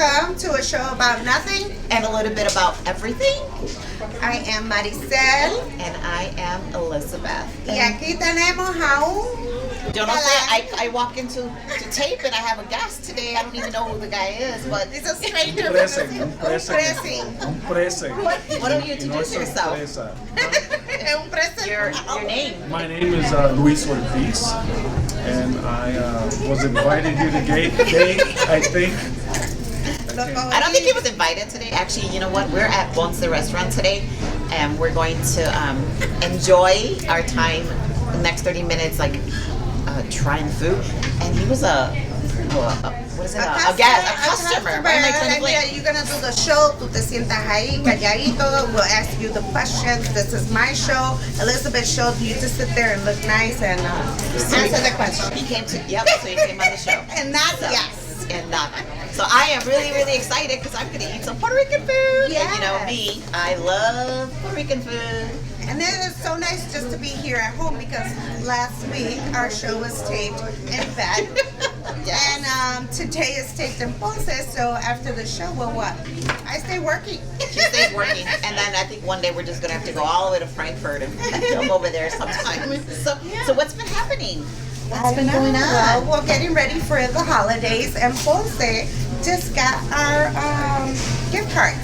welcome to a show about nothing and a little bit about everything. I am Maricel. And I am Elizabeth. Y aquí tenemos a un... Yo no sé, I walk into tape and I have a guest today. I don't even know who the guy is, but It's a stranger. Un presen. what do you introduce yourself? Un present. Your name. My name is Luis Ortiz, and I was invited here today, I think. I don't think he was invited today. Actually, you know what? We're at Ponce restaurant today, and we're going to enjoy our time the next 30 minutes, like trying food. And he was a guest, a customer. Right? Like, you're gonna do the show. Tú te sientas ahí, calladito. We'll ask you the questions. This is my show, Elizabeth's show. You just sit there and look nice and answer the question. He came to, so he came on the show. And that's yes. And so I am really, really excited because I'm going to eat some Puerto Rican food. Yes. And you know me, I love Puerto Rican food. And it is so nice just to be here at home because last week our show was taped in bed. Yes. And today is taped in Ponce. So after the show, well, what? I stay working. She stays working. And then I think one day we're just going to have to go all the way to Frankfurt and film over there sometime. So what's been happening? What's been going on? Well, we're getting ready for the holidays, and Ponce just got our gift cards.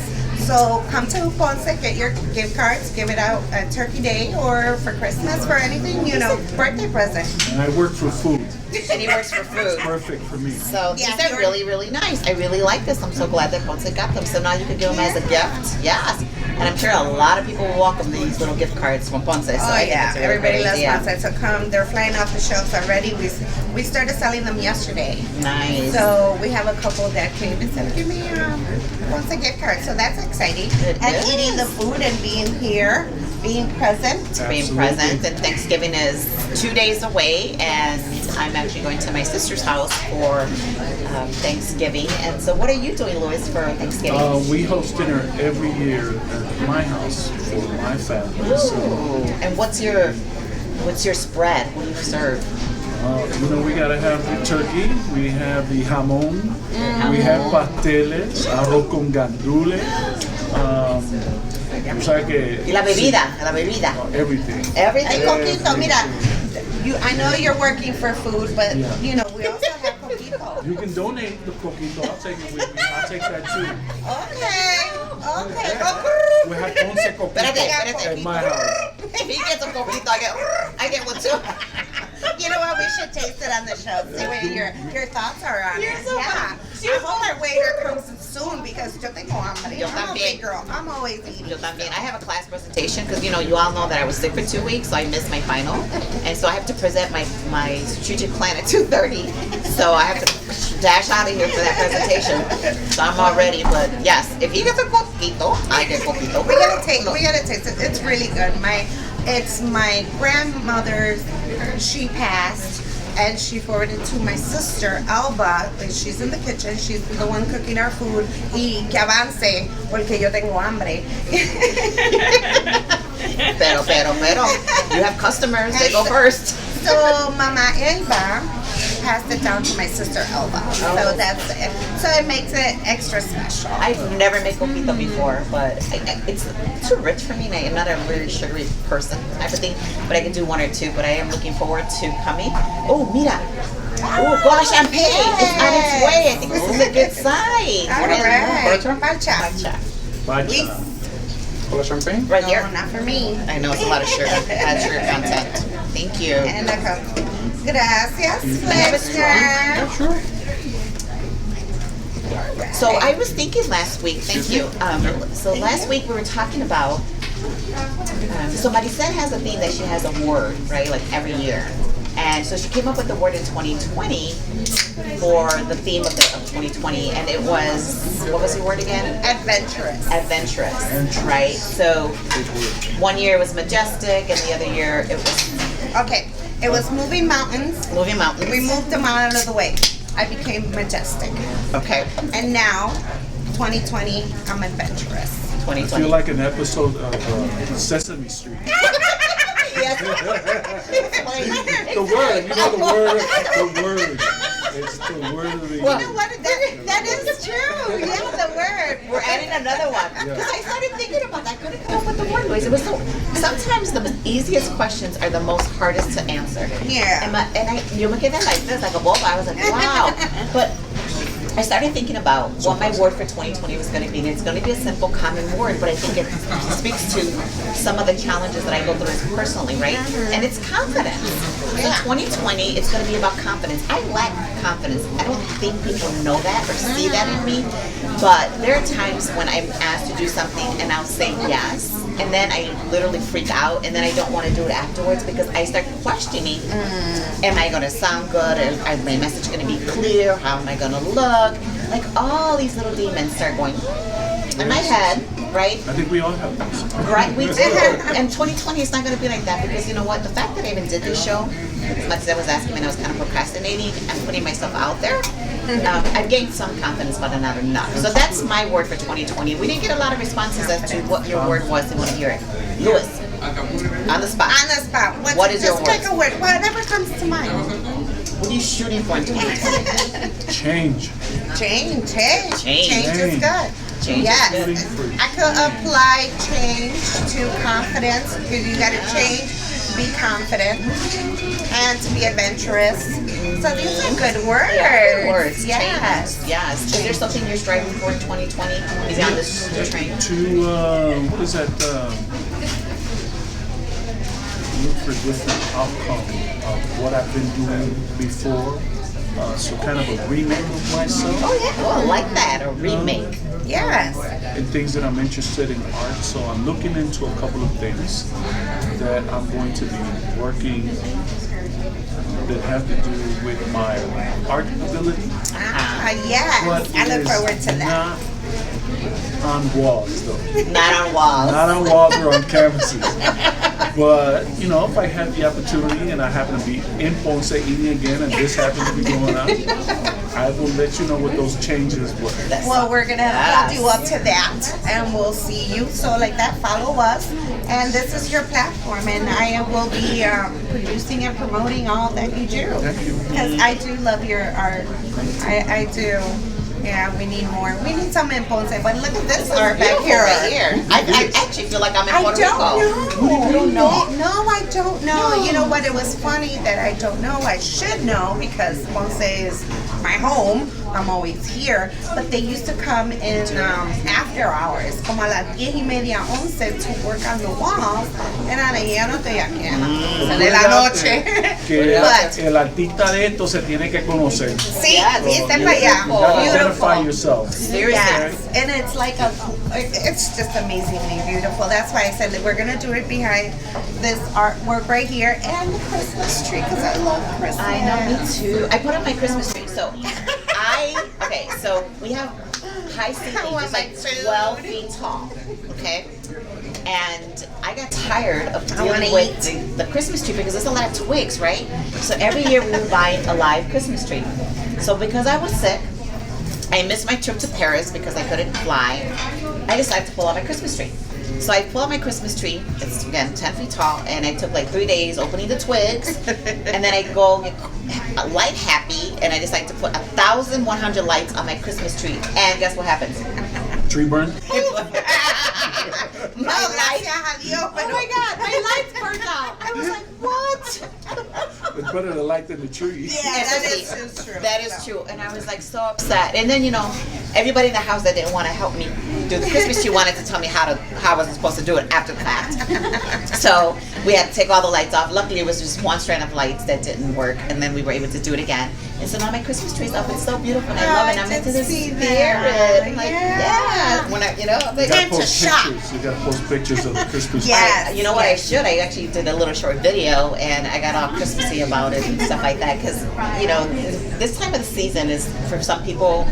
So come to Ponce, get your gift cards, give it out at Turkey Day or for Christmas, for anything, birthday present. And I work for food. And he works for food. Perfect for me. So Yeah, these are really, really nice. I really like this. I'm so glad that Ponce got them. So now you can give them as a gift. Yes. And I'm sure a lot of people will welcome these little gift cards from Ponce. So I think it's a really everybody great loves idea. Ponce. So come, they're flying off the shelves already. We started selling them yesterday. Nice. So we have a couple that came and said, give me Ponce gift card. So that's exciting. It and is. eating the food and being here, being present. Being Absolutely. present, and Thanksgiving is 2 days away, and I'm actually going to my sister's house for Thanksgiving. And so what are you doing, Louis, for Thanksgiving? We host dinner every year at my house for my family. So, And what's your spread? What do you serve? we gotta have the turkey, we have the jamón, we have pasteles, arroz con gandules. O sea que, Y la bebida. everything. Everything. Hey, Coquito, mira, I know you're working for food, but Yeah. we also have Coquito. You can donate the coquito, I'll take it with me, I'll take that too. Okay. We have 11 coquitos Espérate. at my house. If he gets a coquito, I get one too. You know what? We should taste it on the show. See what your thoughts are on You're it. so Yeah. funny. I hope our waiter comes soon because yo tengo hambre. Yo I'm a también. big girl. I'm always eating. Yo también. I have a class presentation because you all know that I was sick for 2 weeks, so I missed my final, and so I have to present my strategic plan at 2:30. So I have to dash out of here for that presentation. So I'm all ready. But yes, if he gets a coquito, I get coquito. We gotta taste it. It's really good. It's my grandmother's. She passed, and she forwarded to my sister Alba. She's in the kitchen. She's the one cooking our food. Y que avance, porque yo tengo hambre. Pero. You have customers. They go first. So Mama Elba passed it down to my sister Elba. So that's it. So it makes it extra special. I've never made coquito before, but it's too rich for me. I'm not a really sugary person type of thing, but I can do one or two. But I am looking forward to coming. Oh, mira. Oh, guava champagne. It's on its way. I think this is a good sign. All right. Pacha. Bacha. For champagne? Right No, here. not for me. I know it's a lot of sugar. Bad sugar content. Thank you. And gracias, have a Fletcher. Sure. So I was thinking last week, thank you. So last week we were talking about, so Maricel has a thing that she has a word, right, like every year. And so she came up with the word in 2020 for the theme of 2020, and it was, what was the word again? Adventurous. Adventurous, right? So one year it was majestic, and the other year it was Okay, it was moving mountains. moving mountains. We moved them out of the way. I became majestic. Okay, And now, 2020, I'm adventurous. I 2020. feel like an episode of Sesame Street. Yes. The word, the word. It's the word of the You know what? That is true. Yeah. adding another one. Because I started thinking about that. I couldn't come up with the word, Luis. It was so. Sometimes the easiest questions are the most hardest to answer. Yeah. You me quedé like this, like a boba. I was like, wow. But I started thinking about what my word for 2020 was going to be. And it's going to be a simple, common word, but I think it speaks to some of the challenges that I go through personally, right? And it's confidence. So 2020, it's going to be about confidence. I lack confidence. I don't think people know that or see that in me, but there are times when I'm asked to do something and I'll say yes, and then I literally freak out, and then I don't want to do it afterwards because I start questioning, am I going to sound good? Is my message going to be clear? How am I going to look? Like all these little demons start going in my head, right? I think we all have this. Right, we do. And 2020 is not going to be like that because you know what? The fact that I even did this show, as much as I was asking and I was kind of procrastinating and putting myself out there, I've gained some confidence, but not enough. So that's my word for 2020. We didn't get a lot of responses as to what your word was. They want to hear it. Louis, on the spot. On the spot. What is your word? Just pick a word. Whatever comes to mind. What are you shooting for in 2020? Change. Change is good. Change yes. is good. I could apply change to confidence because you got to change, be confident, and to be adventurous. So these are good words. Yeah, good words. Yes. Change. Yes. Is there something you're striving for in 2020 beyond this train? To what is that? Look for different outcome of what I've been doing before. So kind of a remake of myself. Oh yeah, oh, I like that, a remake. Yes. And things that I'm interested in art. So I'm looking into a couple of things that I'm going to be working that have to do with my art ability. Yes. But I look it forward is to that. Not on walls though. Not on walls. Not on walls or on canvases. But, you know, if I have the opportunity and I happen to be in Ponce eating again and this happens to be going on, I will let you know what those changes were. Well, we're going to hold you up to that and we'll see you. So like that, follow us. And this is your platform and I will be producing and promoting all that you do. Thank you. Because I do love your art. I do. Yeah, we need more. We need some in Ponce. But look at this art back here. Right here. I actually feel like I'm in Puerto Rico. You don't know? No, I don't know. You know what? It was funny that I don't know. I should know because Ponce is my home. I'm always here. But they used to come in after hours, como a las 10:30, 11, to work on the walls. And ya no estoy aquí de la noche. Que But el artista de esto se tiene que conocer. sí, Yes. viste para allá. You gotta Beautiful. identify yourself. Seriously. Yes, and it's like it's just amazingly beautiful. That's why I said that we're gonna do it behind this artwork right here and the Christmas tree because I love Christmas. I know, me too. I put up my Christmas tree. So so we have high ceilings, want it's like my 12 feet tall, okay? And I got tired of wanna dealing with the Christmas tree because there's a lot of twigs, right? So every year we would buy a live Christmas tree. So because I was sick, I missed my trip to Paris because I couldn't fly. I decided to pull out my Christmas tree. So I pull out my Christmas tree. It's again 10 feet tall, and I took like 3 days opening the twigs, and then I go get light happy, and I decided to put 1,100 lights on my Christmas tree. And guess what happens? Tree burn. No, gracias a Dios. Oh my God, my lights burned out. I was like, what? It's better to light than the tree. Yeah, that is true. That is true. And I was like so upset. And then, you know, everybody in the house that didn't want to help me do the Christmas tree wanted to tell me how I was supposed to do it after the fact. So we had to take all the lights off. Luckily, it was just one strand of lights that didn't work. And then we were able to do it again. And so now my Christmas tree's up. It's so beautiful. And I love it. I'm into the spirit. I'm like, yeah. When I'm like, You gotta Time to post shop. pictures. You gotta post pictures of the Christmas tree. Yes. you know what I should? I actually did a little short video, and I got all Christmassy about it and stuff like that. Because you know, this time of the season is for some people,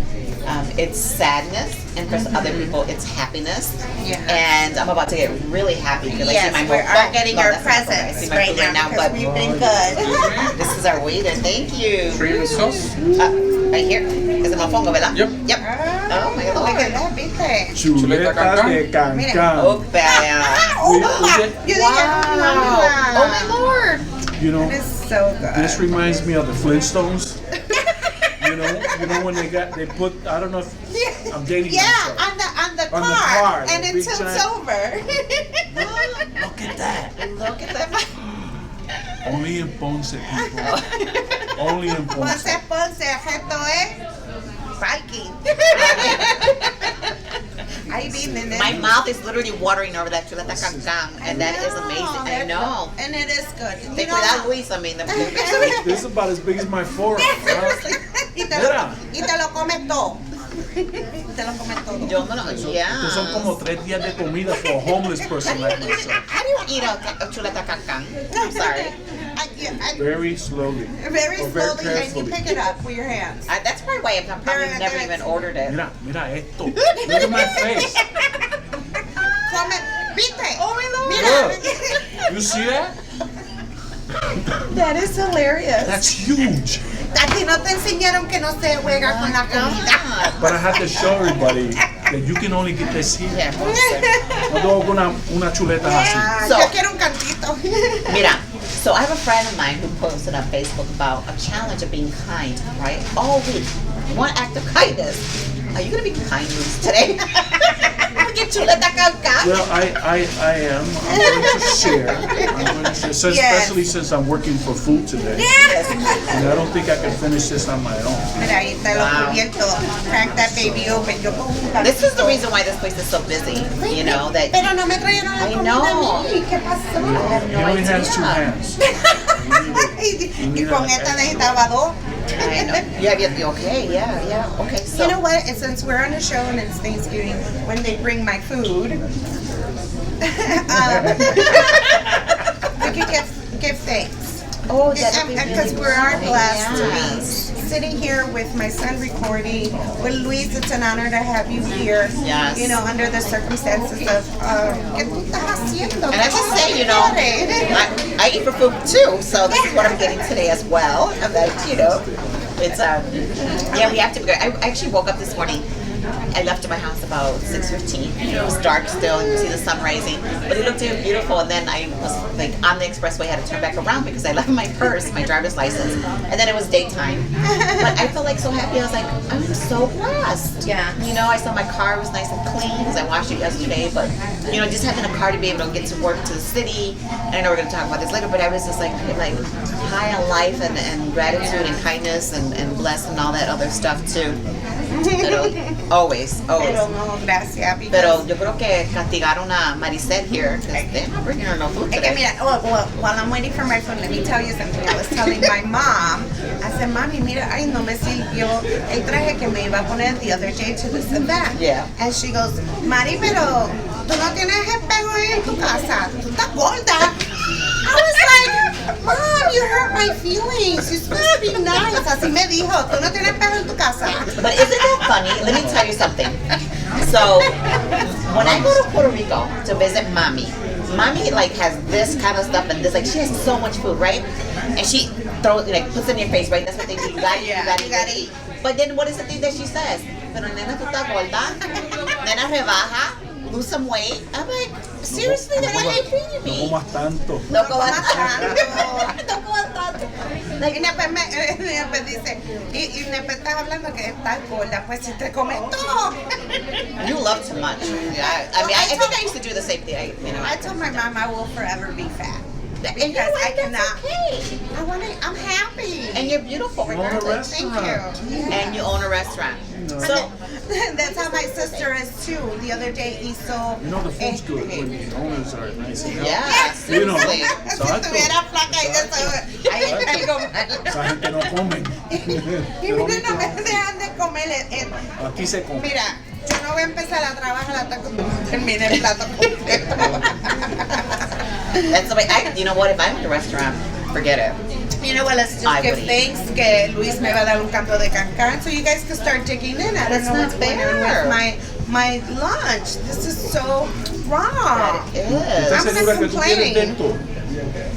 it's sadness, and for other people, it's happiness. Yeah. And I'm about to get really happy because I see my we are getting our that's not what I see presents my right food now because but we've been good. this is our waiter. Thank you. Cream sauce? Right here. Es el mofongo, ¿verdad? Yep. Yep. Oh my Look at Lord. that, viste? Chuletas de cancán. Oh, bad. You did Wow. Oh my Lord. You know, That is so good. this reminds me of the Flintstones. You know when they put, I don't know if I'm dating Yeah, myself. on the on the On the car, car, and the it big tilts giant- over. Look at that. Look at that. Only in Ponce, people. Only in Ponce. Ponce, esto es parking. Ahí viene, nene. My mouth is literally watering over that chuleta cancan, and that is amazing. I know. And it is good. Ten cuidado, Luis. I mean, This is about as big as my forearm. Y Mira. te lo comes todo. Te lo comes todo. yo no know. Yeah. Estos son como 3 días de comida for a homeless person like myself. How do you eat a chuleta cancan? I'm sorry. Very slowly. Very Or slowly, and you carefully. pick it up with your hands. That's probably why I've probably never even ordered it. Mira esto. Look at my face. Come, ¿viste? Oh my Lord. Mira. You see that? That is hilarious. That's huge. A ti no te enseñaron que no se juega con la comida. But I had to show everybody that you can only get this here. Yeah. No tengo una chuleta así. So- Yo quiero un cantito. Mira, so I have a friend of mine who posted on Facebook about a challenge of being kind, right? All week. One act of kindness. Are you going to be kind, Luis, today? Get chuleta cancan. Well, I am. I'm going to share. So especially since I'm working for food today. And I don't think I can finish this on my own. Mira, ahí está lo cubierto. Crack that baby open. Yo pongo un This is the cantito. reason why this place is so busy, you know, that Pero no me trajeron la I comida know. a mí. ¿Qué pasó? He only has 2 hands. Y con esta necesitaba dos. I know. Yeah, okay, yeah. Okay, so. You know what? And since we're on a show and it's Thanksgiving, when they bring my food, we can give thanks. Oh, that would be Because really we are funny, blessed to yes. be sitting here with my son recording. With Luis, it's an honor to have you here. Yes. You know, under the circumstances of ¿qué tú estás haciendo? And I just say, you know, I eat for food too, so this is what I'm getting today as well. And that, you know, it's yeah, we have to be good. I actually woke up this morning. I left my house about 6:15. It was dark still, and you see the sun rising, but it looked really beautiful. And then I was like on the expressway, had to turn back around because I left my purse, my driver's license, and then it was daytime. But I felt like so happy. I was like, I'm so blessed. Yeah. You know, I saw my car was nice and clean because I washed it yesterday. But you know, just having a car to be able to get to work to the city. And I know we're going to talk about this later, but I was just like high on life and gratitude and kindness and blessed and all that other stuff too. Pero always. Pero no, gracias. because- Pero yo creo que castigaron a Maricel here because they're not bringing her no food Es que today. mira, while I'm waiting for my phone, let me tell you something. I was telling my mom, I said, Mami, mira, ay, no me sirvió el traje que me iba a poner the other day to this event. Yeah. And she goes, Mari, pero tú no tienes espejo en tu casa, tú estás gorda. I was like, Mom, you hurt my feelings. You're supposed to be nice. Así me dijo, tú no tienes espejo en tu casa. But isn't that funny? Let me tell you something. So when I go to Puerto Rico to visit Mommy like has this kind of stuff and this, like she has so much food, right? And she throws puts it in your face, right? That's what they do. You gotta eat. But then what is the thing that she says? Pero nena, tú estás gorda. Nena, rebaja. Lose some weight. I'm like, seriously, the way they treated No me. comas tanto. No comas tanto. No comas tanto. Y después dice, y después estás hablando que estás gorda, pues si te comes todo. You love too much. Yeah, I mean, I think I used to do the same thing. I told my mom I will forever be fat. And you know Because what? I cannot. Okay. I'm happy. And you're beautiful, You own a regardless. Thank restaurant. you. And you own a restaurant. So, That's how my sister is too. The other day hizo. You know the food's good when the owners are nice and healthy. yeah, You know. seriously. Si Exacto. estuviera flaca y eso, ahí está algo mal. Esa gente no come. Y mira, no me dejan de comer. Aquí se come. Mira, yo no voy a empezar a trabajar hasta que termine el plato completo. That's the way. You know what? If I'm in a restaurant, forget it. You know what, let's I just give would thanks que Luis me va a dar un canto de cancan so you guys can start digging in. I don't That's know not what's going on fair. with my lunch. This is so wrong. It ¿Estás is. segura gonna que tú quieres de complain. esto?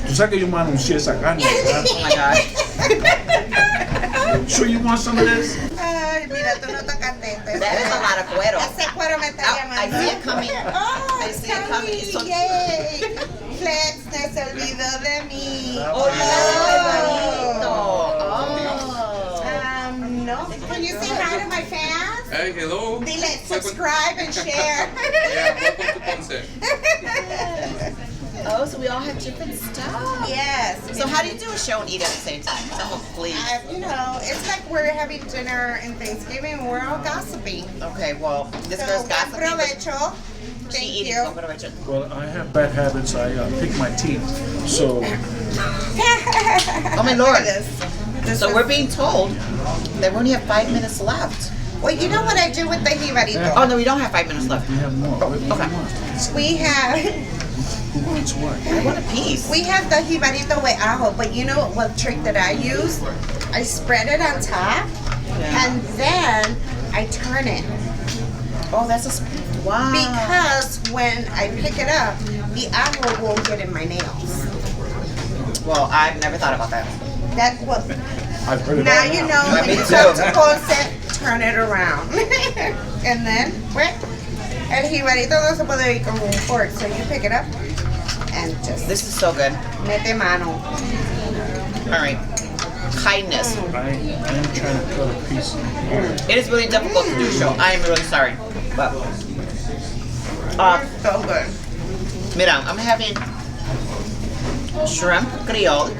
Tú sabes que yo me anuncié esa carne, ¿verdad? Oh my gosh. Sure you want some of this? Ay, mira, tú no tocaste esto. That is a lot of cuero. Ese cuero me está I llamando. see it coming. Oh, I see it coming. Cami, So- yay. Flex no se olvidó de mí. Hola, Barbarito. Oh. No. Can you say hi to my fans? Hey, hello. Dile, subscribe and share. Yeah, welcome to Ponce. Oh, so we all have different stuff. Yes. So how do you do a show and eat at the same time? Someone please. You know, it's like we're having dinner and Thanksgiving and we're all gossiping. Okay, well, this So, girl's buen gossiping. but provecho. She Thank eating you. so good already. Well, I have bad habits. I pick my teeth. So Oh my lord. This So is- we're being told that we only have 5 minutes left. Well, you know what I do with the jibarito? Oh no, we don't have 5 minutes left. we have more. What do you okay. want? We have Who wants what? I want a piece. we have the jibarito with ajo, but you know what trick that I use? I spread it on top and then I turn it. Oh, that's a wow. Because when I pick it up, the ajo won't get in my nails. Well, I've never thought about that. That's what. I've heard it Now all you now. know when Me you too. come to Ponce, turn it around. And then, el jibarito no se puede ir con un fork, so you pick it up and just This is so good. mete mano. All right. Kindness. I am trying to cut a piece. It is really difficult to do a show. I am really sorry. But So good. mira, I'm having shrimp creole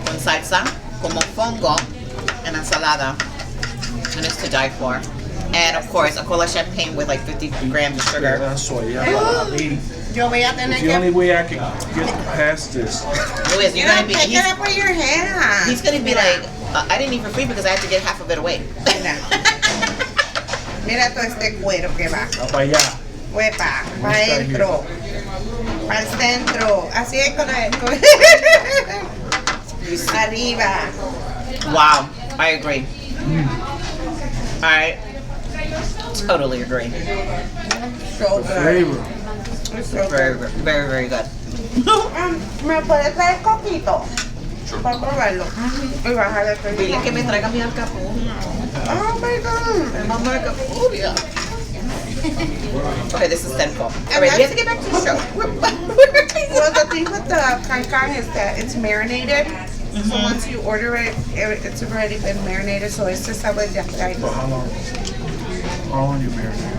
con salsa, como fongo, and ensalada. And it's to die for. And of course, a cola champagne with like 50 grams of sugar. That's why, yeah. Yo voy a tener It's the only que. way I can get past this. Luis, you're gonna be. Pick it up with your hand. He's gonna be like, I didn't eat for free because I had to get half of it away. Mira. Mira todo este cuero que va. Va para allá. Huepa, para adentro. Para el centro. Así es con arriba. Wow, I agree. I totally agree. So The good. flavor. So Very, good. very, very good. ¿Me puedes traer coquito? Para probarlo. Y bajar el Dile que frío. me traiga mi alcapurria. Oh my god. Mama alcapurria. Okay, this is sinful. Alright, we have to get back to the show. Well, the thing with the cancan is that it's marinated. So once you order it, it's already been marinated. So it's just a bit For how long? How long you marinated?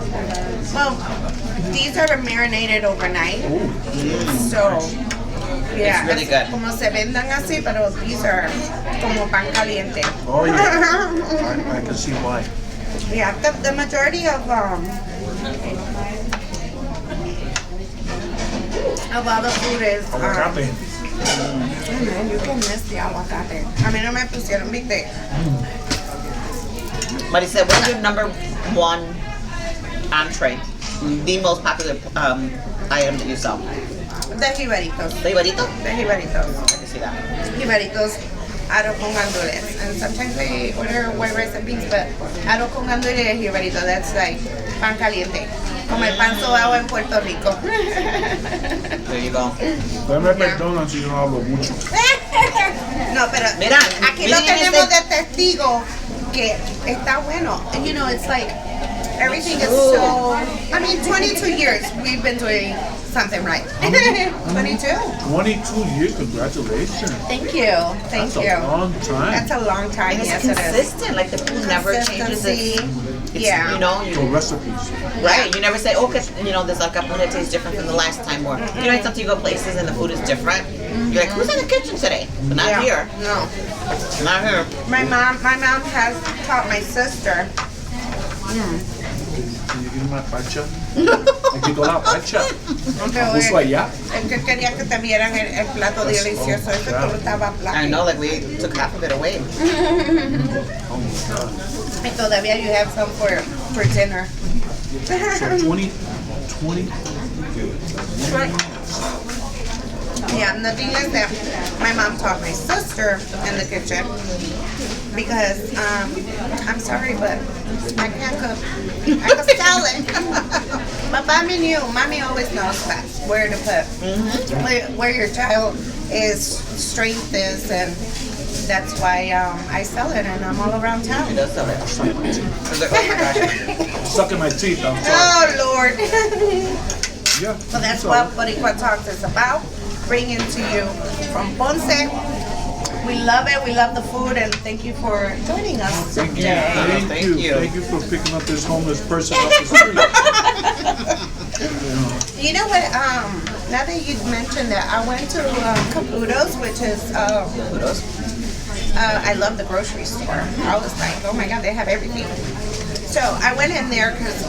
Well, these are marinated overnight. So, yeah. It's really good. Como se vendan así, pero these are como pan caliente. Oh yeah. I can see why. Yeah, the majority of all the food is Aguacate. man, you can miss the aguacate. A mí no me pusieron bistec. Maricel, what's your number one entree? The most popular item that you sell? The jibaritos. The ibarito? The jibaritos. I can see that. Jibaritos, arroz con gandules. And sometimes they order white rice and beans, but arroz con gandules y jibarito, that's like pan caliente. Como el pan sobao en Puerto Rico. There you go. Dame perdón si yo no hablo mucho. No, pero Mira, aquí lo miren tenemos este- de testigo que está bueno. And you know, it's like everything is Ooh. so. I mean, 22 years we've been doing something right. 22. 22 years, congratulations. Thank you. Thank That's you. a long time. That's a long time. And it's Yes, it is. consistent. Like the food never changes. It's, Yeah. You know, For recipes. right? You never say, okay, you know, this alcapurria tastes different from the last time. Or, you know, sometimes you go places and the food is different. You're like, who's in the kitchen today? But not Yeah. here. No. Not here. My mom has taught my sister. Can you give me my pacha? Aquí toda la pacha. Puso allá. Es que quería que te vieran el plato delicioso. Ese yeah. todo estaba I know, blanco. like we took half of it away. Oh my God. Y todavía you have some for dinner. So 20. Yeah, and the thing is that my mom taught my sister in the kitchen because I'm sorry, but I can't cook. I can sell it. But mommy always knows best where to put where your child is strength is, and that's why I sell it, and I'm all around town. She does sell it. I was like, oh my gosh. Sucking my teeth, I'm sorry. Oh Lord. Yeah. So that's what BoricuaTALKS is about, bringing to you from Ponce We love it. We love the food, and thank you for joining us Thank you. today. Thank you. Thank you for picking up this homeless person off the street. You know what? Now that you mentioned that, I went to Caputo's, which is I love the grocery store. I was like, oh my god, they have everything. So I went in there because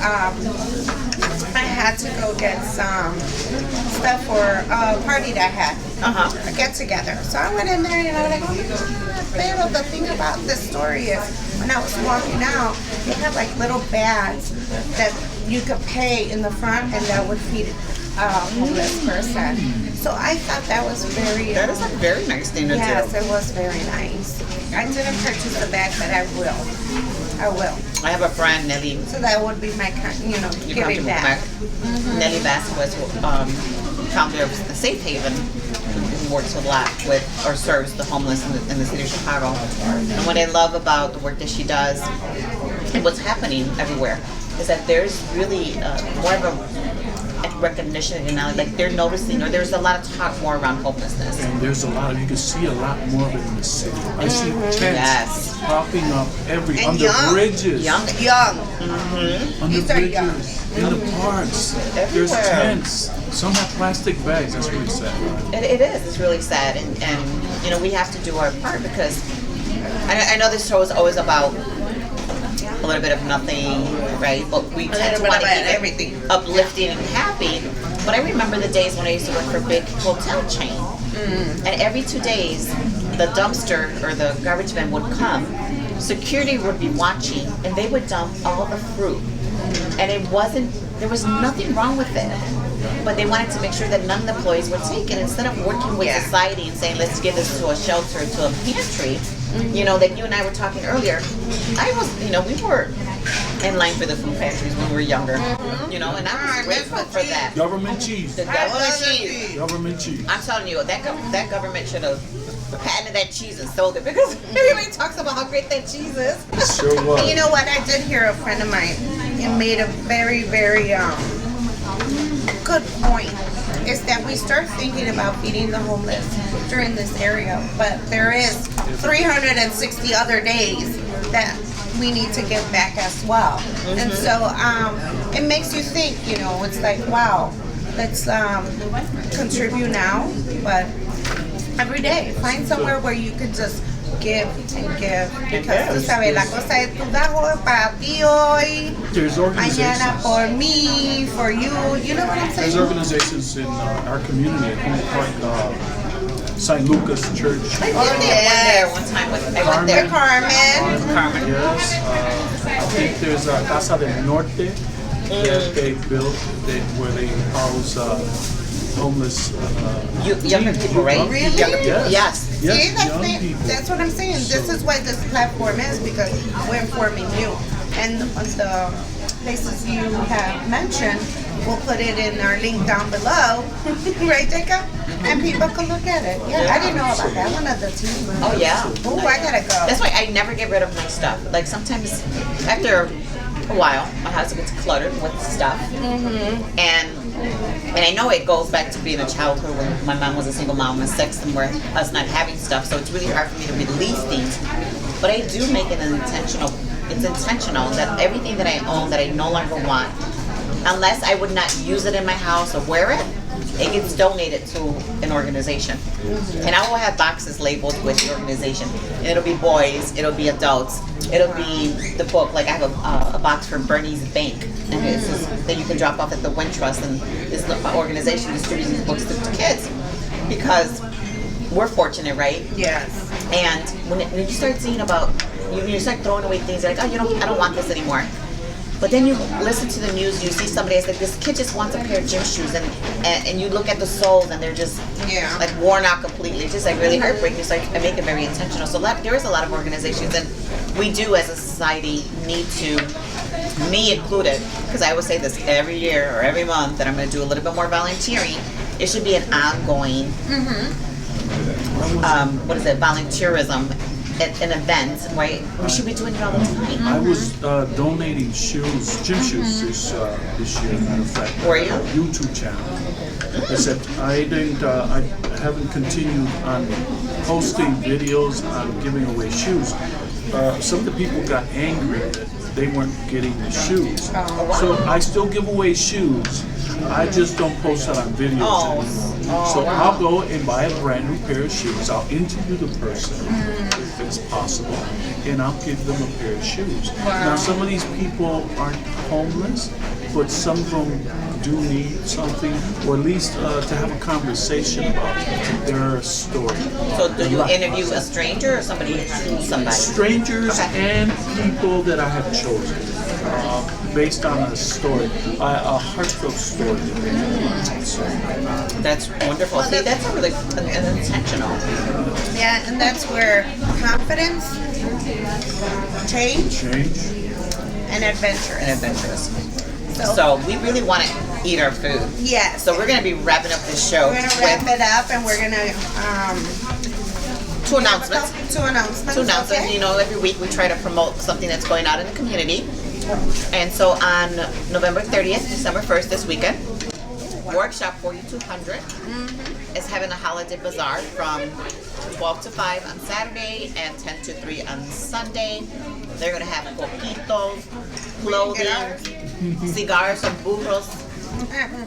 I had to go get some stuff for a party that I had. A get together. So I went in there and I was like, oh my god. But the thing about this story is when I was walking out, they have like little bags that you could pay in the front and that would feed a homeless person. So I thought that was very... That is a very nice thing to do. Yes, it was very nice. I didn't purchase the bag, but I will. I will. I have a friend, Nelly. So that would be my, giving back. Nelly Vasquez, founder of the Safe Haven, who works a lot with or serves the homeless in the city of Chicago. And what I love about the work that she does and what's happening everywhere is that there's really more of a recognition and knowledge. Like they're noticing, or there's a lot of talk more around homelessness. And there's a lot of, you can see a lot more of it in the city. I see tents popping up under bridges. Young. Under These are young. bridges, in the parks. There's tents. Some have plastic bags. That's really sad. It is. It's really sad, and we have to do our part because I know this show is always about a little bit of nothing, right? But we tend to want to keep everything uplifting and happy. But I remember the days when I used to work for a big hotel chain, and every 2 days, the dumpster or the garbage man would come. Security would be watching, and they would dump all the fruit. And there was nothing wrong with it. But they wanted to make sure that none of the employees would take it. Instead of working with society and saying, let's give this to a shelter, to a pantry, that you and I were talking earlier, we were in line for the food pantries when we were younger, and I was grateful for that. Government cheese. The government cheese. Government cheese. I'm telling you, that government should have patented that cheese and sold it because everybody talks about how great that cheese is. Sure was. And you know what? I did hear a friend of mine made a very, very good point. Is that we start thinking about feeding the homeless during this area, but there is 360 other days that we need to give back as well. And so it makes you think, it's like, wow, let's contribute now, but every day, find somewhere where you can just give and give. Because tú sabes, la cosa es tu trabajo para ti hoy, mañana por mí, for you. You know what I'm saying? There's organizations in our community. I think like St. Lucas Church. I went there one time. I went there. Carmen. Yes. I think there's Casa del Norte that they built where they house homeless younger people, right? Really? Younger people. Yes. See, that's what I'm saying. This is why this platform is, because we're informing you. And the places you have mentioned, we'll put it in our link down below. Right, Jacob? And people can look at it. Yeah, I didn't know about that one of the team. Oh, yeah. Oh, I gotta go. That's why I never get rid of my stuff. Like sometimes, after a while, my house gets cluttered with stuff. And I know it goes back to being a childhood when my mom was a single mom and sex and we're us not having stuff, so it's really hard for me to release things. But I do make it it's intentional that everything that I own that I no longer want, unless I would not use it in my house or wear it, it gets donated to an organization. And I will have boxes labeled with the organization. And it'll be boys, it'll be adults, it'll be the book. Like I have a box for Bernie's Bank, and it's that you can drop off at the Wintrust, and this organization distributes these books to kids because we're fortunate, right? Yes. And when you start seeing about, you start throwing away things, you're like, oh, I don't want this anymore. But then you listen to the news, you see somebody that's like, this kid just wants a pair of gym shoes, and you look at the soles and they're just like worn out completely. It's just like really heartbreaking. So I make it very intentional. So there is a lot of organizations, and we do as a society need to, me included, because I always say this every year or every month that I'm going to do a little bit more volunteering. It should be an ongoing, volunteerism. An event, right? We should be doing it all the time. I was donating gym shoes this year, matter of fact. Were you? YouTube channel. Except I didn't. I haven't continued on posting videos on giving away shoes. Some of the people got angry that they weren't getting the shoes. So I still give away shoes. I just don't post it on videos anymore. So I'll go and buy a brand new pair of shoes. I'll interview the person if it's possible, and I'll give them a pair of shoes. Now some of these people aren't homeless, but some of them do need something, or at least to have a conversation about their story. So do you interview a stranger or somebody? Strangers and people that I have chosen, based on a story, a heartfelt story that they have. So, That's wonderful. See, that's really intentional. Yeah, and that's where confidence, change, and adventure And is. adventurous. So we really want to eat our food. Yes. So we're going to be wrapping up this show We're gonna wrap it up, and we're gonna two announcements. Two announcements. Two announcements. Okay. You know, every week we try to promote something that's going on in the community. And so on November 30th, December 1st, this weekend, Workshop 4200 is having a holiday bazaar from 12 to 5 on Saturday and 10 to 3 on Sunday. They're going to have coquitos, clothing, cigars from Burros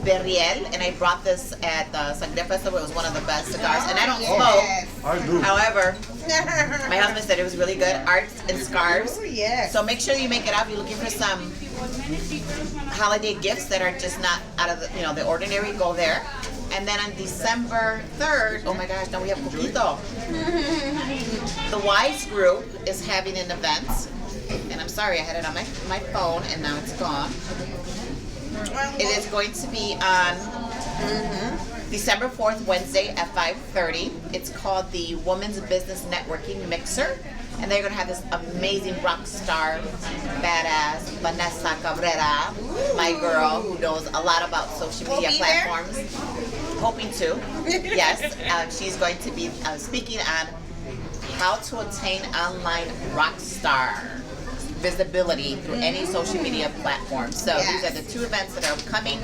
Berriel, and I brought this at the Sangre Festival. It was one of the best cigars, and I don't smoke. I do. However, my husband said it was really good. Arts and scarves. Oh, yes. So make sure you make it up. You're looking for some holiday gifts that are just not out of the ordinary. Go there. And then on December 3rd, oh my gosh, now we have coquito. The Wise Group is having an event, and I'm sorry, I had it on my phone and now it's gone. It is going to be on December 4th, Wednesday at 5:30. It's called the Women's Business Networking Mixer. And they're going to have this amazing rock star, badass, Vanessa Cabrera, my girl, who knows a lot about social media platforms. Hoping to. Yes. She's going to be speaking on how to attain online rock star visibility through any social media platform. So these are the two events that are coming.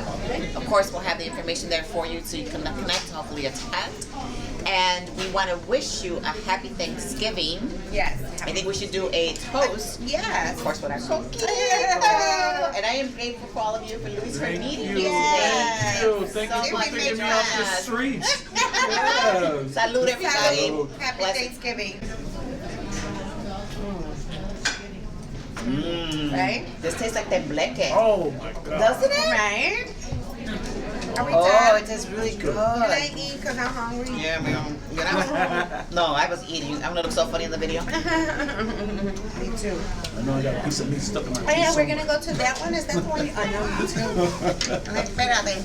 Of course, we'll have the information there for you so you can connect, hopefully attend. And we want to wish you a happy Thanksgiving. Yes. I think we should do a toast. Yes. Of course, with our cookies. Yeah. And I am grateful for all of you, for Luis, for meeting you Yes. today. Thank So you for much. picking me off the Yes. streets. Yes. Salud, everybody. Salud. Happy Blessings. Thanksgiving. Right? This tastes like tembleque. Oh my God. Doesn't it? Right? Are we Oh, done? it tastes really good. Can I eat because I'm hungry? Yeah, man. You know? No, I was eating. I'm gonna look so funny in the video. Me too. I know I got a piece of meat stuck in my Oh teeth yeah, we're somewhere. gonna go to that one. Is that the one? I know, me too. Espérate.